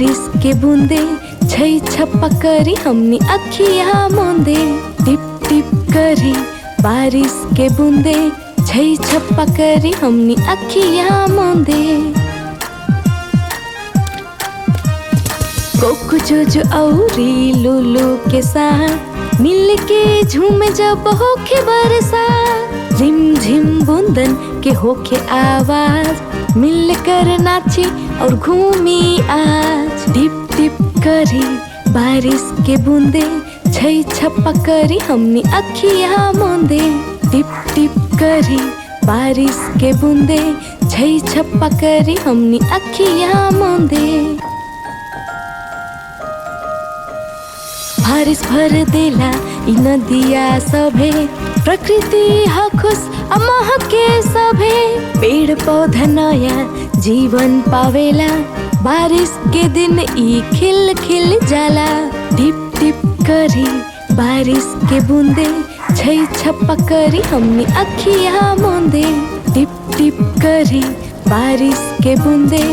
बारिश के बूंदे छई छप्पा करी हमनी अखिया मोंदे। टिप टिप करी बारिश के बूंदे छई छप्पा करी हमनी अखिया मोंदे। कोको जोजो औरी लुलू के साथ मिल के झूमे जब होखे बरसात। रिम झिम बूंदन के होखे आवाज मिलकर नाची और घूमी आज। टिप टिप करी बारिश के बूंदे छई छप्पा करी हमनी अखिया मोंदे। टिप टिप करी बारिश के बूंदे छई छप्पा करी हमनी अखिया मोंदे। बारिश भर देला इ नदिया सभे, प्रकृति ह खुश अमह के सभे। पेड़ पौधा नया जीवन पावेला, बारिश के दिन ई खिल खिल जाला। टिप टिप करी बारिश के बूंदे छई छप्पा करी हमनी अखिया मोंदे। टिप टिप करी बारिश के बूंदे।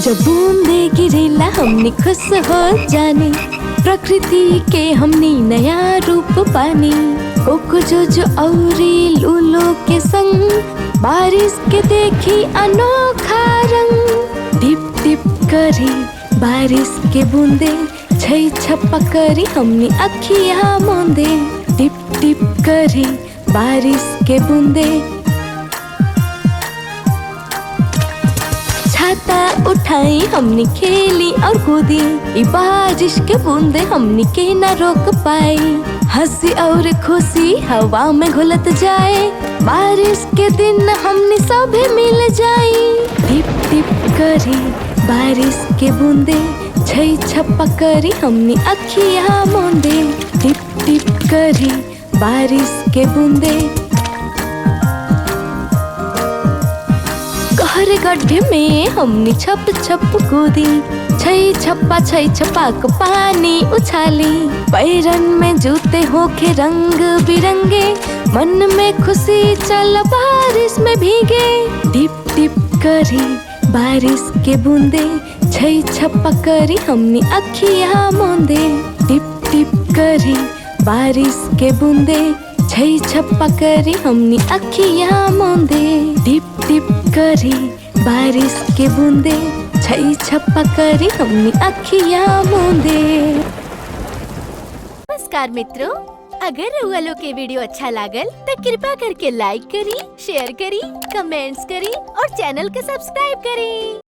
जब बूंदे गिरेला हमनी खुश हो जानी, प्रकृति के हमनी नया रूप पानी। कोको जोजो औरी लूलो के संग बारिश के देखी अनोखा रंग। टिप टिप करी बारिश के बूंदे छई छप्पा करी हमनी अखिया मोंदे। टिप टिप करी बारिश के बूंदे। छाता उठाई हमनी खेली और कूदी, ई बारिश के बूंदे हमनी के न रोक पाई। हंसी और खुशी हवा में घुलत जाए, बारिश के दिन हमनी सभी मिल जाई। टिप टिप करी बारिश के बूंदे छई छप्पा करी हमनी अखिया मोंदे। टिप टिप करी बारिश के बूंदे। गहरे गड्ढे में हमनी छप छप कूदी, छई छप्पा को पानी उछाली। पैरन में जूते होके रंग बिरंगे, मन में खुशी चल बारिश में भीगे। टिप टिप करी बारिश के बूंदे छई छप्पा करी हमनी अखिया मोंदे। टिप टिप करी बारिश के बूंदे छई छप्पा करी हमनी अखिया मोंदे। टिप टिप करी बारिश के बूंदे छई छप्पा करी हमनी अखिया मोंदे। नमस्कार मित्रों, अगर रउआ लोग के वीडियो अच्छा लागल तो कृपा करके लाइक करी, शेयर करी, कमेंट्स करी और चैनल के सब्सक्राइब करी।